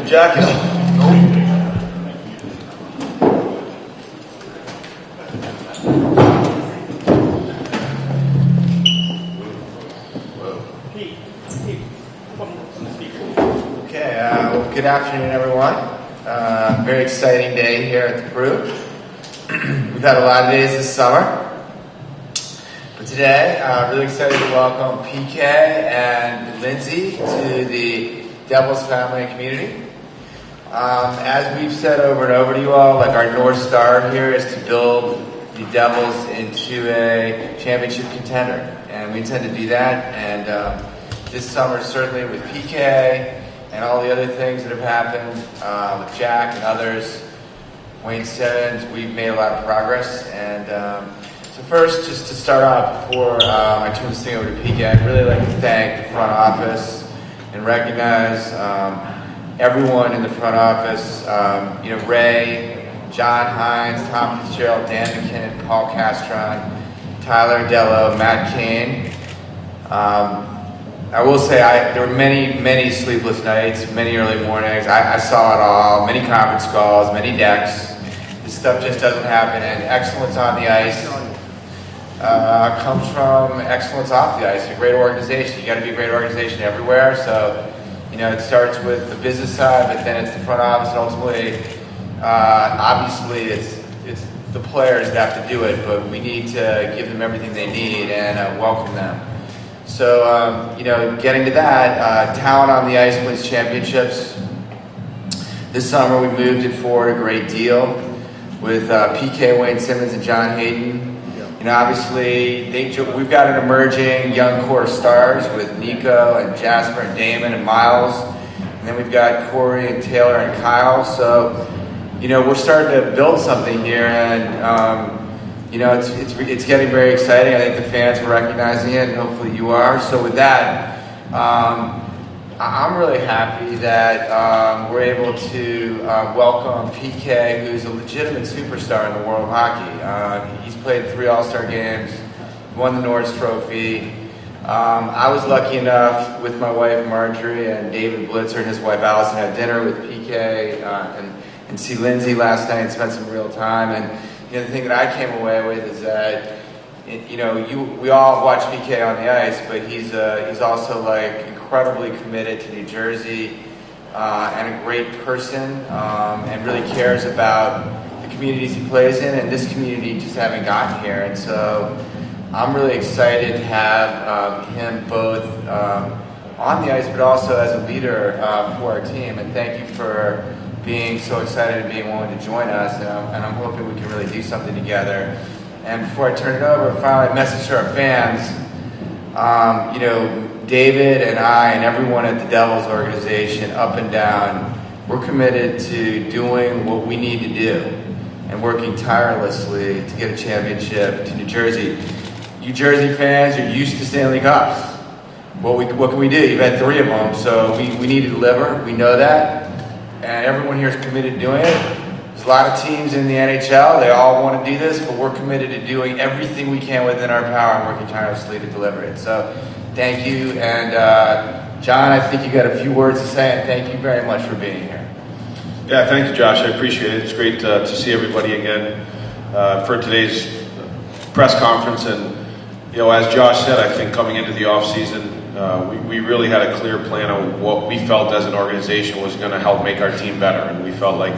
jacket. Okay, well, good afternoon, everyone. Very exciting day here at the Brew. We've had a lot of days this summer. But today, really excited to welcome PK and Lindsay to the Devils family and community. As we've said over and over to you all, like our North Star here is to build the Devils into a championship contender. And we intend to do that. And this summer, certainly with PK and all the other things that have happened with Jack and others, Wayne Simmons, we've made a lot of progress. And so first, just to start off, before I turn this thing over to PK, I'd really like to thank the front office and recognize everyone in the front office. Ray, John Hines, Tom Fitzgerald, Dan McKinnon, Paul Castron, Tyler Dello, Matt Kane. I will say there were many sleepless nights, many early mornings. I saw it all, many conference calls, many decks. This stuff just doesn't happen, and excellence on the ice comes from excellence off the ice. A great organization. You got to be a great organization everywhere. So, it starts with the business side, but then it's the front office, and ultimately, obviously, it's the players that have to do it. But we need to give them everything they need and welcome them. So, getting to that, talent on the ice wins championships. This summer, we moved it forward a great deal with PK, Wayne Simmons, and John Hayden. Obviously, we've got an emerging young core of stars with Nico and Jasper and Damon and Miles. And then we've got Corey and Taylor and Kyle. So, we're starting to build something here. And, it's getting very exciting. I think the fans are recognizing it, and hopefully you are. So with that, I'm really happy that we're able to welcome PK, who's a legitimate superstar in the world of hockey. He's played 3 All-Star games, won the Norris Trophy. I was lucky enough with my wife Marjorie and David Blitzer and his wife Allison had dinner with PK and see Lindsay last night and spent some real time. And the thing that I came away with is that we all watch PK on the ice, but he's also incredibly committed to New Jersey and a great person and really cares about the communities he plays in, and this community just haven't gotten here. And so I'm really excited to have him both on the ice, but also as a leader for our team. And thank you for being so excited and being willing to join us. And I'm hoping we can really do something together. And before I turn it over, finally, a message to our fans. David and I and everyone at the Devils organization, up and down, we're committed to doing what we need to do and working tirelessly to get a championship to New Jersey. You Jersey fans, you're used to Stanley Cups. What can we do? You've had 3 of them, so we need to deliver. We know that, and everyone here is committed to doing it. There's a lot of teams in the NHL. They all want to do this, but we're committed to doing everything we can within our power and working tirelessly to deliver it. So thank you. And John, I think you got a few words to say, and thank you very much for being here. Yeah, thank you, Josh. I appreciate it. It's great to see everybody again for today's press conference. And, as Josh said, I think coming into the offseason, we really had a clear plan of what we felt as an organization was going to help make our team better. And we felt like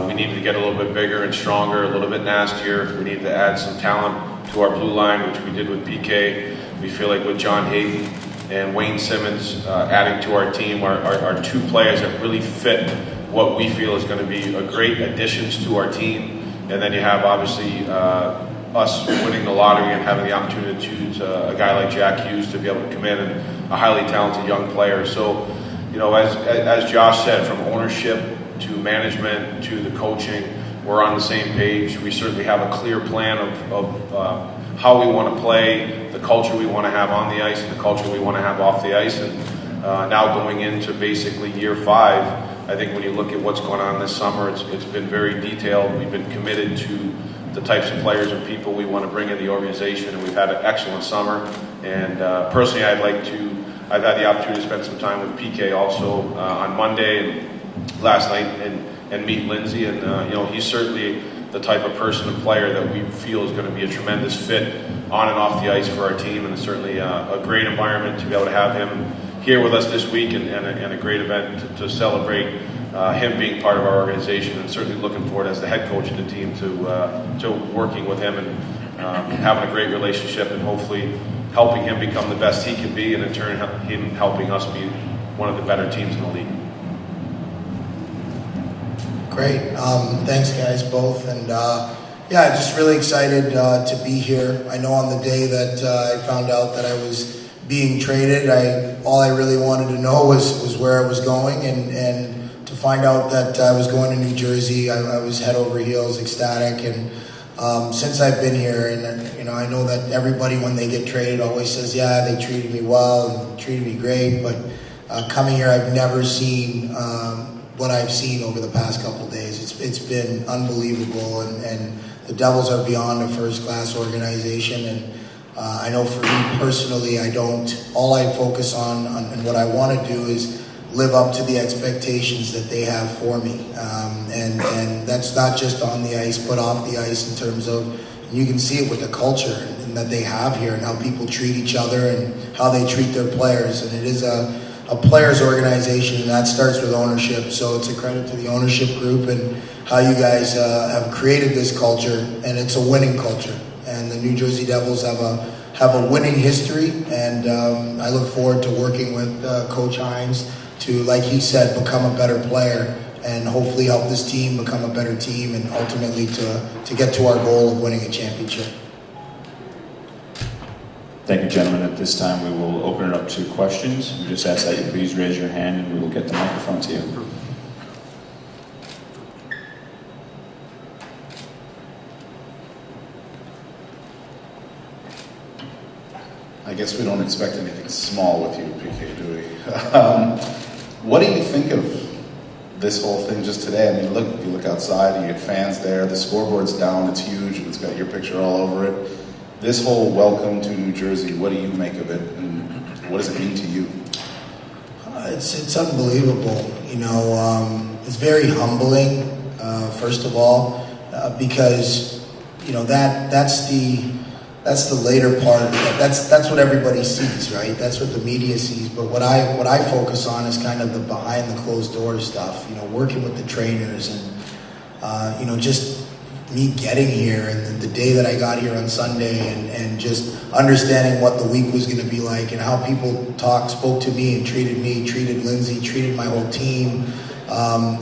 we needed to get a little bit bigger and stronger, a little bit nastier. We needed to add some talent to our blue line, which we did with PK. We feel like with John Hayden and Wayne Simmons adding to our team are 2 players that really fit what we feel is going to be a great additions to our team. And then you have, obviously, us winning the lottery and having the opportunity to choose a guy like Jack Hughes to be able to come in and a highly talented young player. So, as Josh said, from ownership to management to the coaching, we're on the same page. We certainly have a clear plan of how we want to play, the culture we want to have on the ice, and the culture we want to have off the ice. And now going into basically year 5, I think when you look at what's going on this summer, it's been very detailed. We've been committed to the types of players and people we want to bring in the organization, and we've had an excellent summer. And personally, I've had the opportunity to spend some time with PK also on Monday, and last night and meet Lindsay, and he's certainly the type of person and player that we feel is going to be a tremendous fit on and off the ice for our team, and it's certainly a great environment to be able to have him here with us this week, and a great event to celebrate him being part of our organization, and certainly looking forward as the head coach of the team to working with him and having a great relationship, and hopefully helping him become the best he can be, and in turn him helping us be one of the better teams in the league. Great. Thanks, guys, both. And just really excited to be here. I know on the day that I found out that I was being traded, all I really wanted to know was where I was going, and to find out that I was going to New Jersey, I was head over heels ecstatic. And since I've been here, and I know that everybody when they get traded always says, yeah, they treated me well and treated me great, but coming here, I've never seen what I've seen over the past couple of days. It's been unbelievable, and the Devils are beyond a first-class organization. And I know for me personally, all I focus on and what I want to do is live up to the expectations that they have for me. And that's not just on the ice, but off the ice in terms of, you can see it with the culture and that they have here, and how people treat each other and how they treat their players. And it is a players organization, and that starts with ownership. So it's a credit to the ownership group and how you guys have created this culture, and it's a winning culture. And the New Jersey Devils have a winning history, and I look forward to working with Coach Hines to, like he said, become a better player and hopefully help this team become a better team, and ultimately to get to our goal of winning a championship. Thank you, gentlemen. At this time, we will open it up to questions. We just ask that you please raise your hand, and we will get the microphone to you. I guess we don't expect anything small with you, PK, do we? What do you think of this whole thing just today? I mean, you look outside, you get fans there, the scoreboard's down, it's huge, and it's got your picture all over it. This whole welcome to New Jersey, what do you make of it, and what does it mean to you? It's unbelievable. It's very humbling, first of all, because that's the later part. That's what everybody sees, right? That's what the media sees. But what I focus on is kind of the behind the closed doors stuff. Working with the trainers, and just me getting here, and the day that I got here on Sunday, and just understanding what the week was going to be like, and how people spoke to me and treated Lindsay, treated my whole team.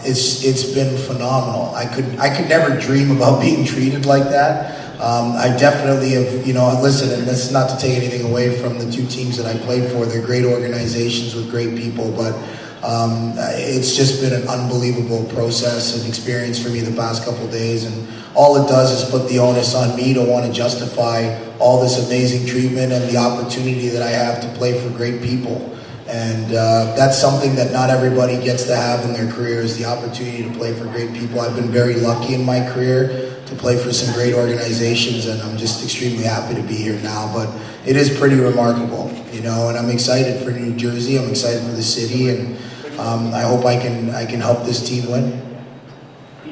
It's been phenomenal. I could never dream about being treated like that. I definitely have, listen, and this is not to take anything away from the two teams that I played for. They're great organizations with great people, but it's just been an unbelievable process and experience for me the past couple of days. And all it does is put the onus on me to want to justify all this amazing treatment and the opportunity that I have to play for great people. And that's something that not everybody gets to have in their careers, the opportunity to play for great people. I've been very lucky in my career to play for some great organizations, and I'm just extremely happy to be here now. But it is pretty remarkable, and I'm excited for New Jersey. I'm excited for the city, and I hope I can help this team win.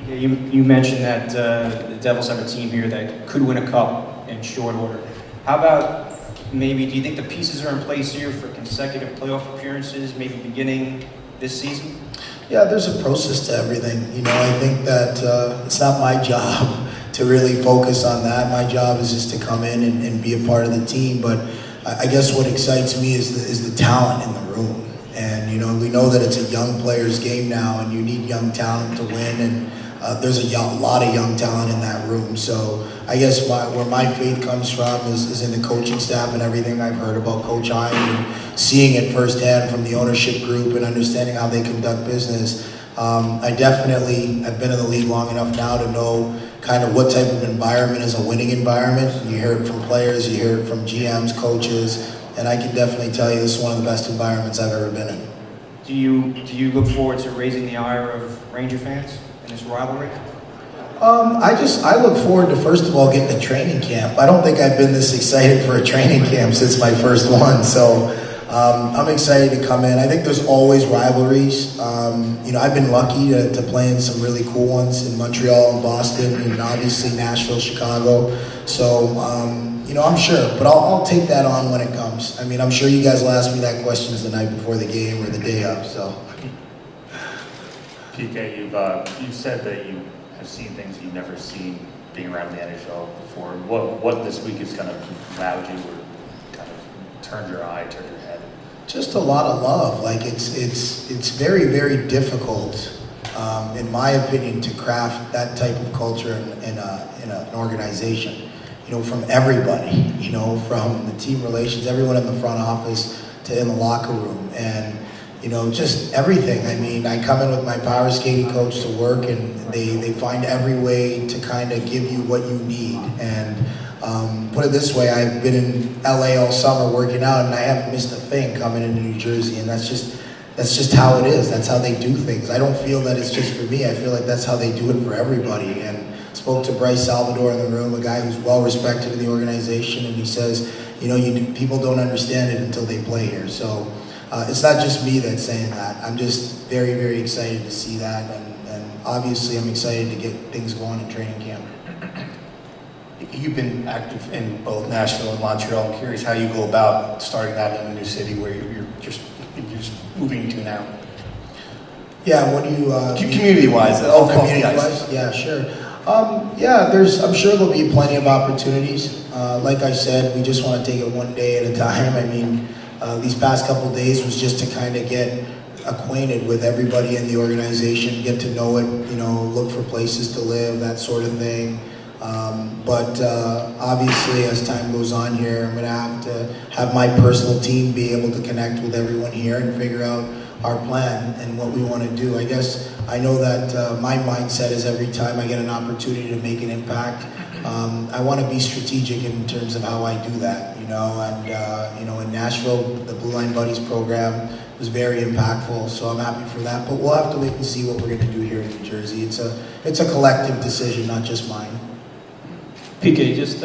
You mentioned that the Devils have a team here that could win a cup in short order. How about do you think the pieces are in place here for consecutive playoff appearances, maybe beginning this season? Yeah, there's a process to everything. I think that it's not my job to really focus on that. My job is just to come in and be a part of the team. But I guess what excites me is the talent in the room. And, we know that it's a young player's game now, and you need young talent to win. And there's a lot of young talent in that room. So I guess where my faith comes from is in the coaching staff and everything I've heard about Coach Hines, and seeing it firsthand from the ownership group and understanding how they conduct business. I definitely have been in the league long enough now to know kind of what type of environment is a winning environment. You hear it from players, you hear it from GMs, coaches, and I can definitely tell you this is one of the best environments I've ever been in. Do you look forward to raising the ire of Ranger fans in this rivalry? I look forward to, first of all, getting to training camp. I don't think I've been this excited for a training camp since my first one. So I'm excited to come in. I think there's always rivalries. I've been lucky to play in some really cool ones in Montreal and Boston, and obviously Nashville, Chicago. So, I'm sure, but I'll take that on when it comes. I mean, I'm sure you guys will ask me that questions the night before the game or the day of. So, PK, you've said that you have seen things you've never seen being around the NHL before. What this week has kind of wowed you or kind of turned your head? just a lot of love. Like it's very, very difficult, in my opinion, to craft that type of culture in an organization. From everybody, from the team relations, everyone in the front office to in the locker room, and just everything. I mean, I come in with my power skating coach to work, and they find every way to kind of give you what you need. And put it this way, I've been in LA all summer working out, and I haven't missed a thing coming into New Jersey, and that's just how it is. That's how they do things. I don't feel that it's just for me. I feel like that's how they do it for everybody. And spoke to Bryce Salvador in the room, a guy who's well respected in the organization, and he says, people don't understand it until they play here. So it's not just me that's saying that. I'm just very, very excited to see that, and obviously I'm excited to get things going in training camp. You've been active in both Nashville and Montreal. I'm curious how you go about starting that in a new city where you're just moving to now. Yeah, what do you... community-wise. Community-wise? Yeah, sure. I'm sure there'll be plenty of opportunities. Like I said, we just want to take it one day at a time. I mean, these past couple days was just to kind of get acquainted with everybody in the organization, get to know it, look for places to live, that sort of thing. But obviously, as time goes on here, I'm going to have my personal team be able to connect with everyone here and figure out our plan and what we want to do. I guess I know that my mindset is every time I get an opportunity to make an impact, I want to be strategic in terms of how I do that, and in Nashville, the Blue Line Buddies program was very impactful, so I'm happy for that, but we'll have to wait and see what we're going to do here in New Jersey. It's a collective decision, not just mine. PK, just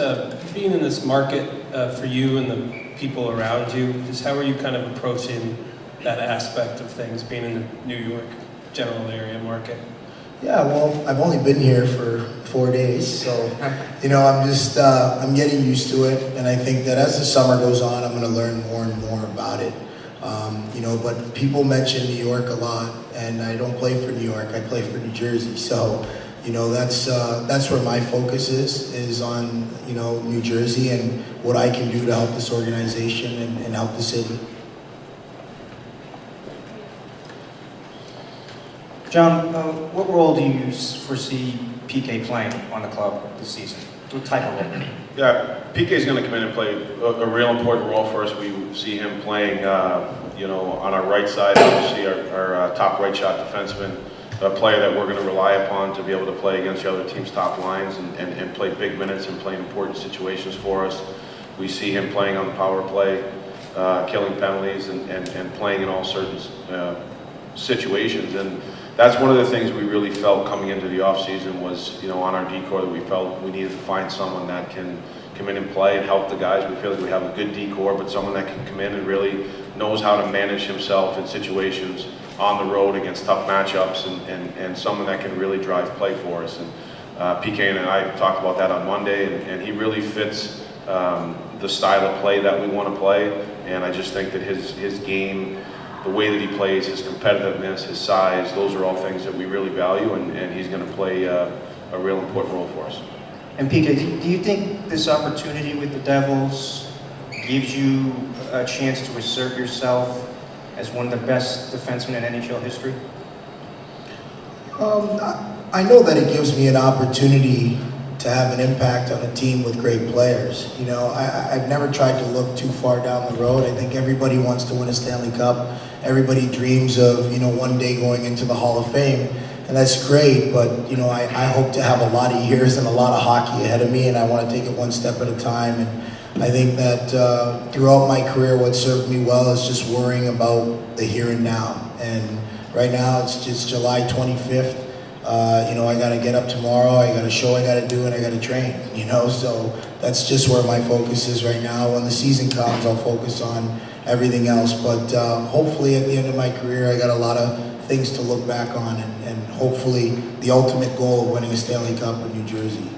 being in this market for you and the people around you, just how are you kind of approaching that aspect of things, being in the New York general area market? Yeah, well, I've only been here for 4 days, so, I'm getting used to it, and I think that as the summer goes on, I'm going to learn more and more about it. But people mention New York a lot, and I don't play for New York, I play for New Jersey, so, that's where my focus is on, New Jersey and what I can do to help this organization and help the city. John, what role do you foresee PK playing on the club this season? What type of role? Yeah, PK is going to come in and play a real important role for us. We see him playing, on our right side, obviously our top right shot defenseman, a player that we're going to rely upon to be able to play against the other team's top lines and play big minutes and play in important situations for us. We see him playing on the power play, killing penalties and playing in all certain situations. And that's one of the things we really felt coming into the offseason was, on our decor, that we felt we needed to find someone that can come in and play and help the guys. We feel like we have a good decor, but someone that can come in and really knows how to manage himself in situations on the road against tough matchups and someone that can really drive play for us. And PK and I talked about that on Monday, and he really fits the style of play that we want to play. And I just think that his game, the way that he plays, his competitiveness, his size, those are all things that we really value, and he's going to play a real important role for us. And PK, do you think this opportunity with the Devils gives you a chance to assert yourself as one of the best defensemen in NHL history? I know that it gives me an opportunity to have an impact on a team with great players. I've never tried to look too far down the road. I think everybody wants to win a Stanley Cup. Everybody dreams of, one day going into the Hall of Fame. And that's great, but, I hope to have a lot of years and a lot of hockey ahead of me, and I want to take it one step at a time. And I think that throughout my career, what served me well is just worrying about the here and now. And right now, it's just July 25th. I got to get up tomorrow, I got a show I got to do, and I got to train, so that's just where my focus is right now. When the season comes, I'll focus on, everything else. But hopefully at the end of my career, I got a lot of things to look back on, and hopefully the ultimate goal of winning a Stanley Cup with New Jersey.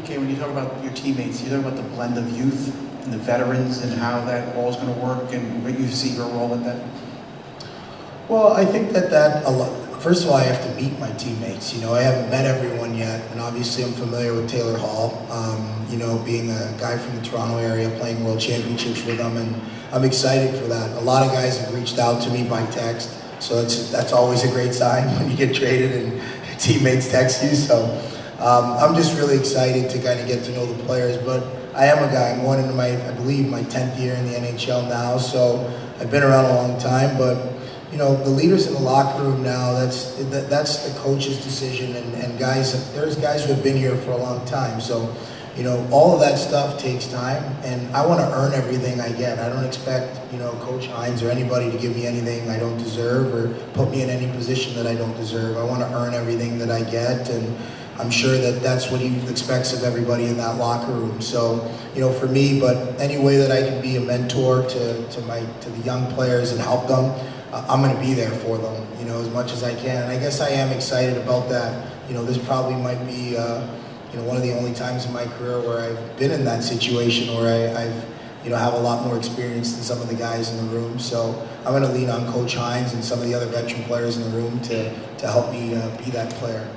Okay, when you talk about your teammates, you talk about the blend of youth and the veterans and how that all is going to work and what you see your role in that. Well, I think first of all, I have to meet my teammates. You know, I haven't met everyone yet, and obviously I'm familiar with Taylor Hall, you know, being a guy from the Toronto area, playing World Championships with him, and I'm excited for that. A lot of guys have reached out to me by text, so that's always a great sign when you get traded and your teammates text you. So I'm just really excited to kind of get to know the players, but I am a guy. I'm going into I believe my 10th year in the NHL now, so I've been around a long time, but you know, the leaders in the locker room now, that's the coach's decision, and there's guys who have been here for a long time. So, you know, all of that stuff takes time, and I want to earn everything I get. I don't expect, you know, Coach Hines or anybody to give me anything I don't deserve or put me in any position that I don't deserve. I want to earn everything that I get, and I'm sure that that's what he expects of everybody in that locker room. So, you know, for me, but any way that I can be a mentor to the young players and help them, I'm going to be there for them, you know, as much as I can. And I guess I am excited about that. You know, this probably might be, you know, one of the only times in my career where I've been in that situation where I've, you know, have a lot more experience than some of the guys in the room. So I'm going to lean on Coach Hines and some of the other veteran players in the room to help me be that player.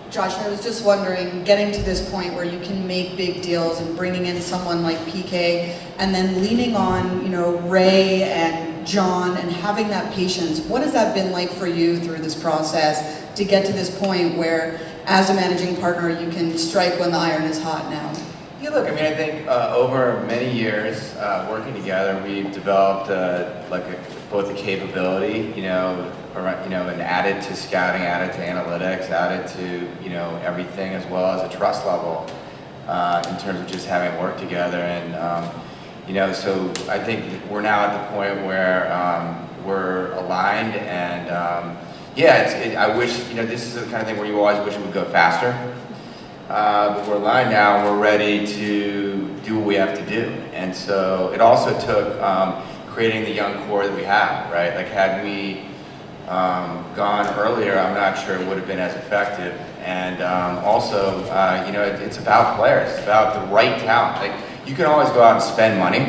Josh, I was just wondering, getting to this point where you can make big deals and bringing in someone like PK and then leaning on, you know, Ray and John and having that patience, what has that been like for you through this process to get to this point where, as a managing partner, you can strike when the iron is hot now? Yeah, look, I mean, I think over many years working together, we've developed both the capability, and added to scouting, added to analytics, added to, you know, everything, as well as a trust level in terms of just having worked together. And, you know, so I think we're now at the point where we're aligned, and I wish, you know, this is the kind of thing where you always wish it would go faster. But we're aligned now, and we're ready to do what we have to do. And so it also took creating the young core that we have, right? Like, had we gone earlier, I'm not sure it would have been as effective. And also, you know, it's about players. It's about the right talent. Like, you can always go out and spend money.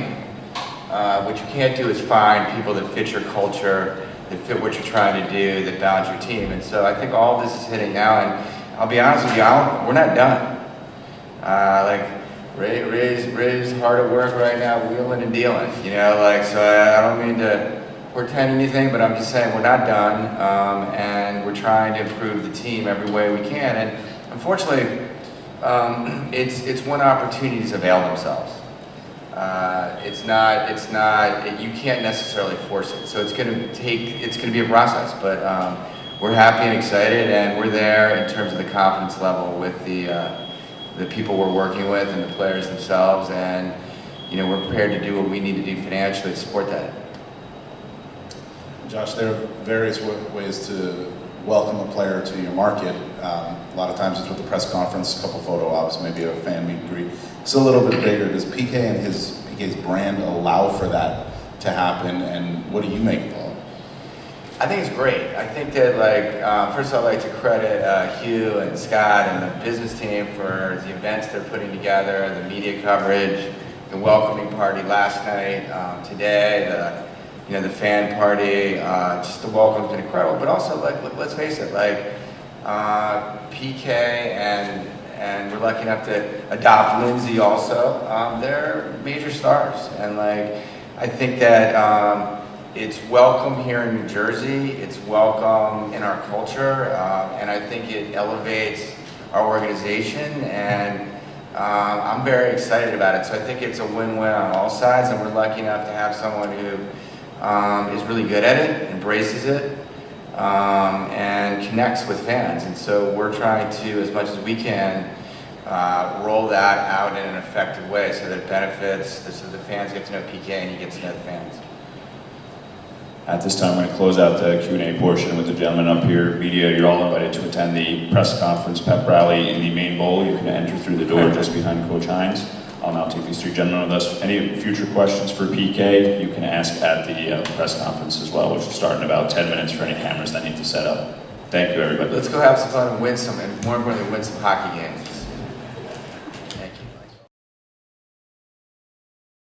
What you can't do is find people that fit your culture, that fit what you're trying to do, that balance your team. And so I think all of this is hitting now. And I'll be honest with you, we're not done. Like, Ray's hard at work right now, wheeling and dealing, you know, like, so I don't mean to portend anything, but I'm just saying we're not done, and we're trying to improve the team every way we can. And unfortunately, it's when opportunities avail themselves. You can't necessarily force it. So it's going to be a process, but we're happy and excited, and we're there in terms of the confidence level with the people we're working with and the players themselves, and, you know, we're prepared to do what we need to do financially to support that. Josh, there are various ways to welcome a player to your market. A lot of times it's with the press conference, a couple photo ops, maybe a fan meet and greet. It's a little bit bigger. Does PK and PK's brand allow for that to happen, and what do you make of it? I think it's great. I think that, like, first of all, I'd like to credit Hugh and Scott and the business team for the events they're putting together, the media coverage, the welcoming party last night, today, the fan party. Just the welcome's been incredible. But also, like, let's face it, like, PK and we're lucky enough to adopt Lindsay also. They're major stars, and, like, I think that it's welcome here in New Jersey. It's welcome in our culture, and I think it elevates our organization. And I'm very excited about it. So I think it's a win-win on all sides, and we're lucky enough to have someone who is really good at it, embraces it, and connects with fans. And so we're trying to, as much as we can, roll that out in an effective way so that it benefits, so the fans get to know PK and he gets to know the fans. At this time, I'm going to close out the Q&A portion with the gentleman up here. Media, you're all invited to attend the press conference pep rally in the main bowl. You can enter through the door just behind Coach Hines. I'll now take these three gentlemen with us. Any future questions for PK, you can ask at the press conference as well, which will start in about 10 minutes for any cameras that need to set up. Thank you, everybody. Let's go have some fun and win some, and more importantly, win some hockey games.